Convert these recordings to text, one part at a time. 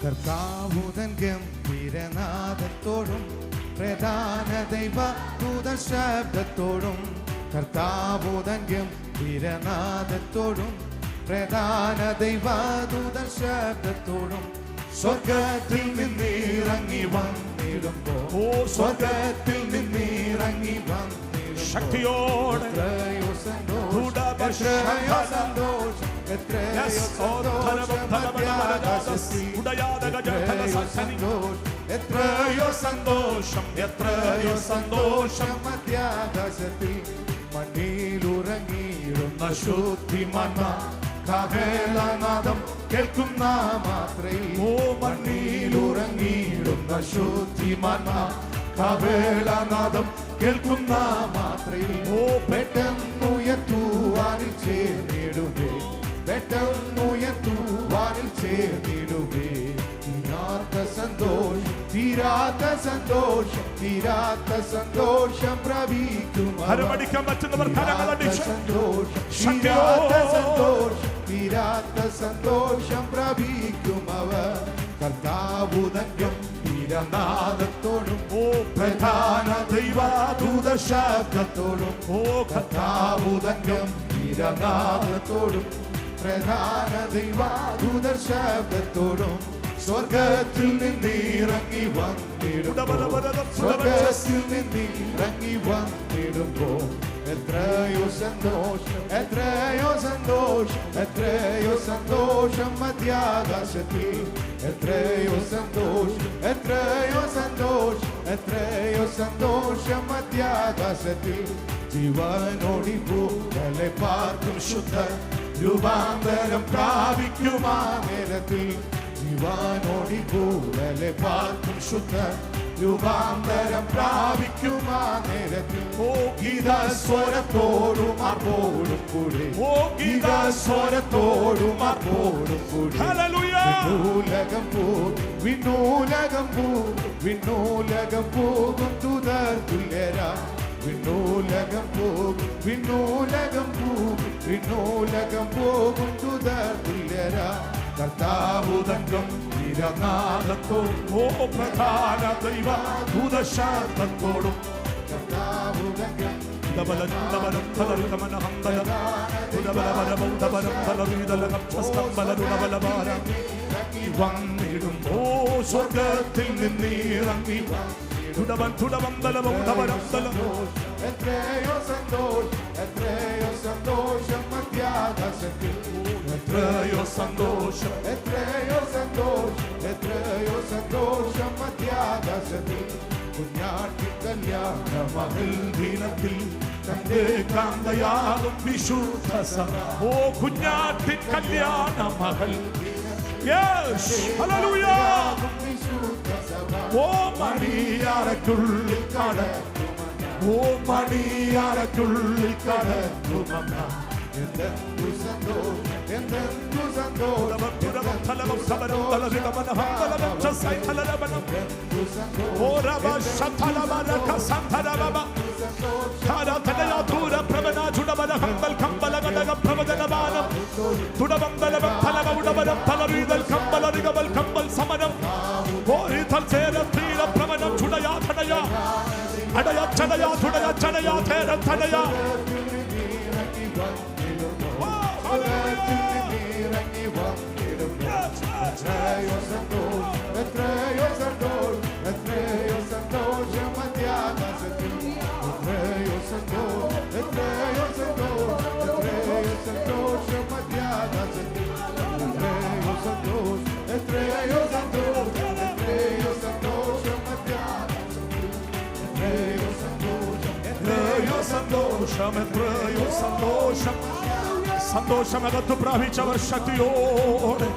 കർത്താവുതൻ ഗംഭീരനാദത്തോടും പ്രധാന ദൈവ ദൂത ശബ്ദത്തോടും കർത്താവുതൻ ഗംഭീരനാദത്തോടും പ്രധാന ദൈവ ദൂത ശബ്ദത്തോടും സ്വർഗത്തിൽ നിന്നിറങ്ങി വന്നിടുമ്പോൾ സ്വർഗത്തിൽ നിന്നിറങ്ങി വന്നിടുമ്പോൾ ശക്തിയോടെ എത്രയോ സന്തോഷം എത്രയോ സന്തോഷം എത്രയോ സന്തോഷം മധ്യാകാശത്തിൽ മണ്ണിലുറങ്ങിയിരുന്ന ശുദ്ധിമാന്മ കാഹളനാദം കേൾക്കുന്ന മാത്രയിൽ ഓ മണ്ണിലുറങ്ങിയിരുന്ന ശുദ്ധിമാന്മ കാഹളനാദം കേൾക്കുന്ന മാത്രയിൽ ഓ പെട്ടെന്നുയർത്തുവാനിൽ ചേർന്നിടുകേ പെട്ടെന്നുയർത്തുവാനിൽ ചേർന്നിടുകേ തീരാത്ത സന്തോഷം തീരാത്ത സന്തോഷം പ്രാപിക്കും ഹരമടിക്കാൻ പറ്റുന്നവർ തീരാത്ത സന്തോഷം പ്രാപിക്കും അവർ കർത്താവുതൻ ഗംഭീരനാദത്തോടും ഓ പ്രധാന ദൈവദൂത ശബ്ദത്തോടും ഓ കർത്താവുതൻ ഗംഭീരനാദത്തോടും പ്രധാന ദൈവദൂത ശബ്ദത്തോടും സ്വർഗത്തിൽ നിന്നിറങ്ങി വന്നിടുമ്പോൾ സ്വർഗത്തിൽ നിന്നിറങ്ങി വന്നിടുമ്പോൾ എത്രയോ സന്തോഷം എത്രയോ സന്തോഷം എത്രയോ സന്തോഷം മധ്യാകാശത്തിൽ എത്രയോ സന്തോഷം എത്രയോ സന്തോഷം എത്രയോ സന്തോഷം മധ്യാകാശത്തിൽ ജീവനോടിപ്പൂക്കളെ പാർക്കും ശുദ്ധ രൂപാന്തരം പ്രാപിക്കുമാ നേരത്തിൽ ജീവനോടിപ്പൂക്കളെ പാർക്കും ശുദ്ധ രൂപാന്തരം പ്രാപിക്കുമാ നേരത്തിൽ ഓ ഗീതസ്വരത്തോടും ആർപ്പോടും കൂടെ ഓ ഗീതസ്വരത്തോടും ആർപ്പോടും കൂടെ വിണ്ണൂലകം പോകും ദൂതർ തുല്യരാ വിണ്ണൂലകം പോകും ദൂതർ തുല്യരാ കർത്താവുതൻ ഗംഭീരനാദത്തോടും ഓ പ്രധാന ദൈവ ദൂത ശബ്ദത്തോടും കർത്താവുതൻ വന്നിടുമ്പോ സ്വർഗത്തിൽ നിന്നിറങ്ങി എത്രയോ സന്തോഷം മധ്യാകാശത്തിൽ എത്രയോ സന്തോഷം എത്രയോ സന്തോഷം മധ്യാകാശത്തിൽ കുഞ്ഞാട്ടി കല്യാണ മകൾ ദിനത്തിൽ തന്റെ കാന്തയാകും വിശുദ്ധ സഭ ഓ കുഞ്ഞാട്ടി കല്യാണ മകൾ ഓ മണിയാരക്കുള്ളിൽ കടക്കുമ ഓ മണിയാരക്കുള്ളിൽ കടക്കുമ എന്തെന്തു സന്തോഷം എന്തെന്തു സന്തോഷം എത്രയോ സന്തോഷം മധ്യാകാശത്തിൽ എത്രയോ സന്തോഷം മധ്യാകാശത്തിൽ എത്രയോ സന്തോഷം മധ്യാകാശത്തിൽ എത്രയോ സന്തോഷം സന്തോഷമകത്ത് പ്രാപിച്ചവർ ശക്തിയോടെ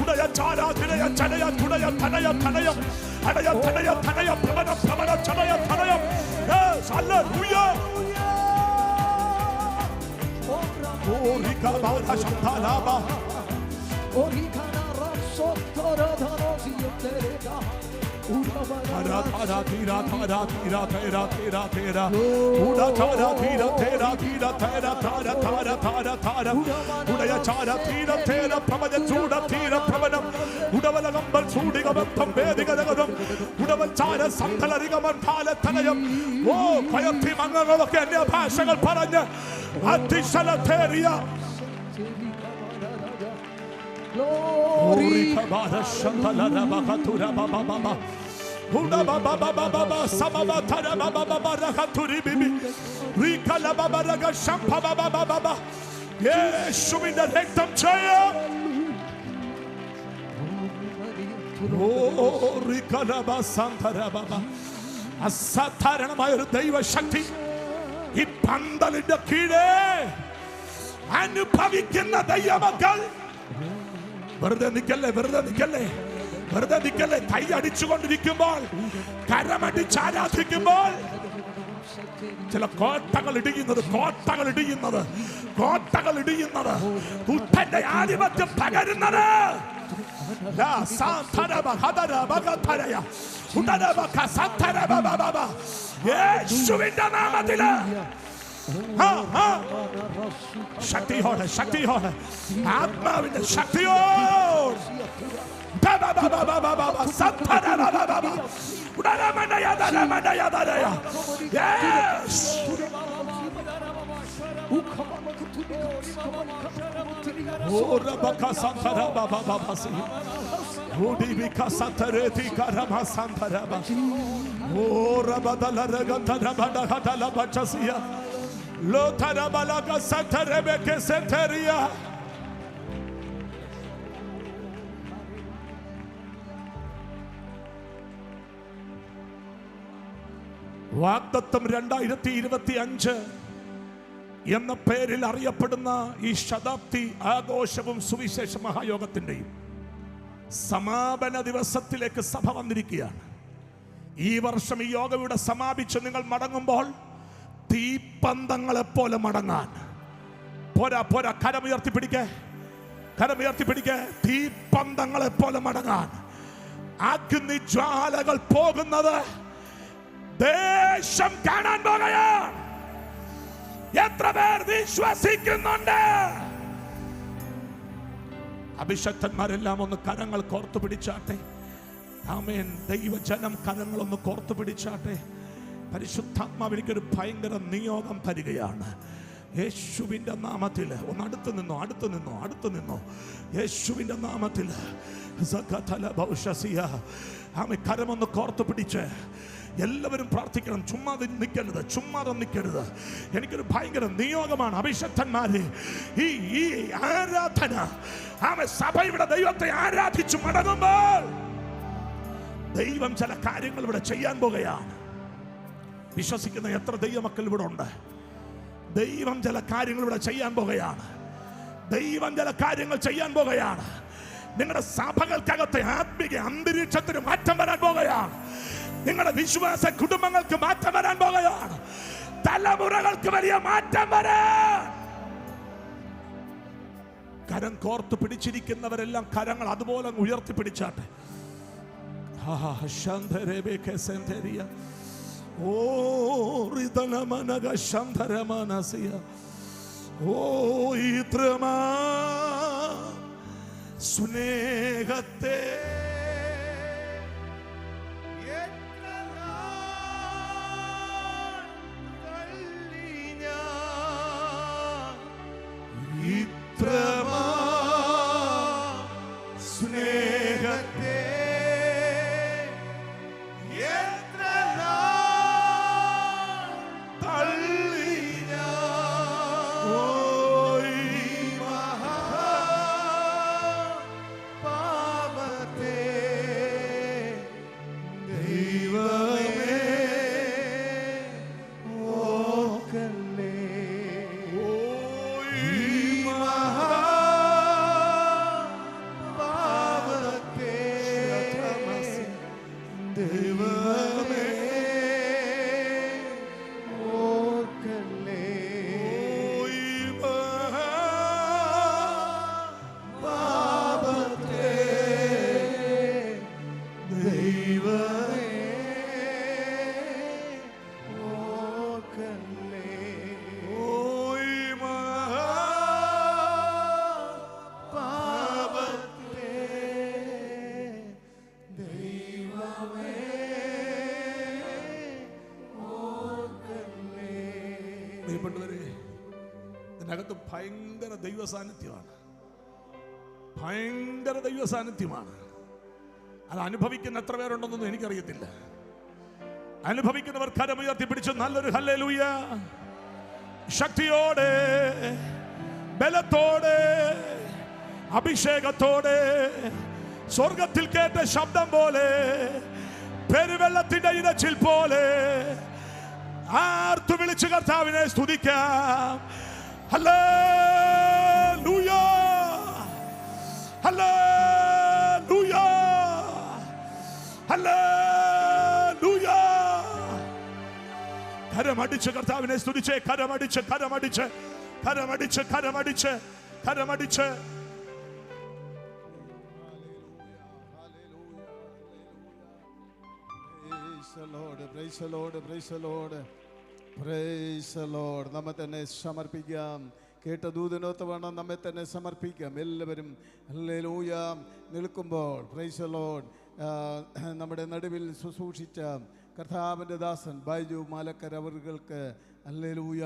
ഉടയ ചാരാ തിരയ ചടയ തുടയ തനയ തനയം അടയ തനയ തനയ പ്രവന പ്രവന ചടയ തനയം. Yes hallelujah. ഓരിക ബാല ശബ്ദാലാബ ഓരികന റസോത്തരധനോസിയതരേക Tara tara tira tara tira tera tera tera uda tara tira tera tira tera tara tara tara tara udaya tara tira tera pramaya chuda tira pramanam udavala gambal chudiga bambam vediga dagadam udaval tara samthalariga manthala thanayam o kayati mangalokke अन्य ഭാഷകൾ പറഞ്ഞ് അതിശല തേരിയ Glory kabara shantala rabakatura baba baba Huda baba baba baba sababa tara baba baba rakaturi bibi Rikala baba raga shampa baba baba baba യേശുവിന്റെ രക്തം ചെയ്യാം. അസാധാരണമായ ഒരു ദൈവശക്തി ഈ പന്തലിന്റെ കീഴേ അനുഭവിക്കുന്ന ദൈവമക്കൾ വെറുതെ നിൽക്കല്ലേ, വെറുതെ നിൽക്കല്ലേ, വെറുതെ നിൽക്കല്ലേ. കൈ അടിച്ചുകൊണ്ടിരിക്കുമ്പോൾ, കരമടിച്ച് ആരാധിക്കുമ്പോൾ ചില കോട്ടകൾ ഇടിയുന്നത്, കോട്ടകൾ ഇടിയുന്നത്, കോട്ടകൾ ഇടിയുന്നത്, കുട്ടന്റെ ആധിപത്യം പകരുന്നത് യേശുവിന്റെ നാമത്തില് ശക്തിയോടെ, ശക്തിയോടെ, ആത്മാവിന്റെ ശക്തിയോടെ വാഗ്ദത്തം 2025 എന്ന പേരിൽ അറിയപ്പെടുന്ന ഈ ശതാബ്ദി ആഘോഷവും സുവിശേഷ മഹായോഗത്തിന്റെയും സമാപന ദിവസത്തിലേക്ക് സഭ വന്നിരിക്കുകയാണ്. ഈ വർഷം ഈ യോഗം ഇവിടെ സമാപിച്ച് നിങ്ങൾ മടങ്ങുമ്പോൾ തീപ്പന്തങ്ങളെപ്പോലെ മടങ്ങാൻ പോരാ, പോരാ, കരമുയർത്തിപ്പിടിക്കേ, കരമുയർത്തിപ്പിടിക്കേ. തീപ്പന്തങ്ങളെപ്പോലെ മടങ്ങാൻ അഗ്നി ജ്വാലകൾ പോകുന്നത് ദേശം കാണാൻ പോകുകയാണ്. എത്ര പേർ വിശ്വസിക്കുന്നുണ്ട്? അഭിഷക്തന്മാരെല്ലാം ഒന്ന് കരങ്ങൾ കോർത്തു പിടിച്ചാട്ടെ. ആമേൻ. ദൈവജനം കരങ്ങളൊന്ന് കോർത്തു പിടിച്ചാട്ടെ. പരിശുദ്ധാത്മാവ് എനിക്കൊരു ഭയങ്കര നിയോഗം തരികയാണ്. യേശുവിന്റെ നാമത്തിൽ ഒന്ന് അടുത്ത് നിന്നോ, അടുത്ത് നിന്നോ, അടുത്ത് നിന്നോ. യേശുവിന്റെ നാമത്തിൽ ആമേൻ. കരമൊന്ന് കോർത്തു പിടിച്ച് എല്ലാവരും പ്രാർത്ഥിക്കണം. ചുമ്മാതെ നിൽക്കരുത്, ചുമ്മാതെ നിൽക്കരുത്. എനിക്കൊരു ഭയങ്കര നിയോഗമാണ്. അഭിഷക്തന്മാരെ, ഈ ആരാധന, ആമേൻ, സഭ ഇവിടെ ദൈവത്തെ ആരാധിച്ചു മടങ്ങുമ്പോൾ ദൈവം ചില കാര്യങ്ങൾ ഇവിടെ ചെയ്യാൻ പോകുകയാണ്. വിശ്വസിക്കുന്ന എത്ര ദൈവമക്കൾ ഇവിടെ ഉണ്ട്? ദൈവം ചില കാര്യങ്ങൾ ഇവിടെ ചെയ്യാൻ പോകുകയാണ്. ദൈവം ചില കാര്യങ്ങൾ ചെയ്യാൻ പോകുകയാണ്. നിങ്ങളുടെ സഭകൾക്കകത്തെ ആത്മീയ അന്തരീക്ഷത്തിന് മാറ്റം വരാൻ പോകുകയാണ്. നിങ്ങളുടെ വിശ്വാസ കുടുംബങ്ങൾക്ക് മാറ്റം വരാൻ പോകുകയാണ്. തലമുറകൾക്ക് വലിയ മാറ്റം വരാൻ. കരം കോർത്ത് പിടിച്ചിരിക്കുന്നവരെല്ലാം കരങ്ങൾ അതുപോലെ ഉയർത്തിപ്പിടിച്ചാട്ടെ. സ്നേഹത്തെ സ്നേഹത്തെ ദൈവമേ ഓർക്കല്ലേ പാപത്തെ ദൈവമേ ഓർക്കല്ലേ പാപത്തെ ദൈവമേ ഓർക്കല്ലേ. പ്രിയപ്പെട്ടവരെ, ഇതിനകത്ത് ഭയങ്കര ദൈവ സാന്നിധ്യമാണ്. ഭയങ്കര ദൈവ സാന്നിധ്യമാണ്. അത് അനുഭവിക്കുന്ന എത്ര പേരുണ്ടെന്നൊന്നും എനിക്കറിയത്തില്ല. അനുഭവിക്കുന്നവർ കരമുയർത്തി പിടിച്ച് നല്ലൊരു ഹല്ലേലൂയ, ശക്തിയോടെ, ബലത്തോടെ, അഭിഷേകത്തോടെ, സ്വർഗത്തിൽ കേട്ട ശബ്ദം പോലെ, പെരുവെള്ളത്തിന്റെ ഇരച്ചിൽ പോലെ ആർത്തു വിളിച്ച് കർത്താവിനെ സ്തുതിക്കാം. Hallelujah, hallelujah, hallelujah. കരമടിച്ച് കർത്താവിനെ സ്തുതിച്ചേ. കരമടിച്ച് കരമടിച്ച് കരമടിച്ച് കരമടിച്ച് കരമടിച്ച്. നമ്മെ തന്നെ സമർപ്പിക്കാം. കേട്ട ദൂതനോത്ത് വേണം നമ്മെ തന്നെ സമർപ്പിക്കാം. എല്ലാവരും ഹല്ലേലൂയ നിൽക്കുമ്പോൾ പ്രൈസ് ദി ലോർഡ്. നമ്മുടെ നടുവിൽ ശുശ്രൂഷിച്ച കർത്താവിൻ്റെ ദാസൻ ബൈജു മാലക്കര അവർക്ക് ഹല്ലേലൂയ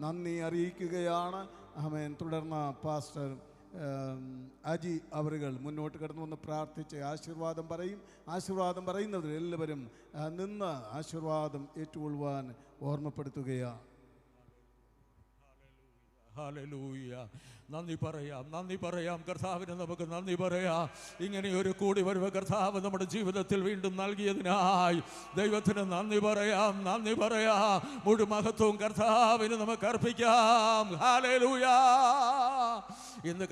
നന്ദി അറിയിക്കുകയാണ്. ആമേൻ. തുടർന്ന് പാസ്റ്റർ അജി അവറുകൾ മുന്നോട്ട് കടന്നു വന്ന് പ്രാർത്ഥിച്ച് ആശീർവാദം പറയും. ആശീർവാദം പറയുന്നവർ എല്ലാവരും നിന്ന് ആശീർവാദം ഏറ്റുകൊള്ളുവാൻ ഓർമ്മപ്പെടുത്തുകയാണ്. ഹല്ലേലൂയ. നന്ദി പറയാം, നന്ദി പറയാം. കർത്താവിന് നമുക്ക് നന്ദി പറയാം. ഇങ്ങനെ ഒരു കൂടി വരവ് കർത്താവ് നമ്മുടെ ജീവിതത്തിൽ വീണ്ടും നൽകിയതിനായി ദൈവത്തിന് നന്ദി പറയാം, നന്ദി പറയാം. മുഴുമഹത്വവും കർത്താവിന് നമുക്ക് അർപ്പിക്കാം. ഹല്ലേലൂയ. ഇന്ന്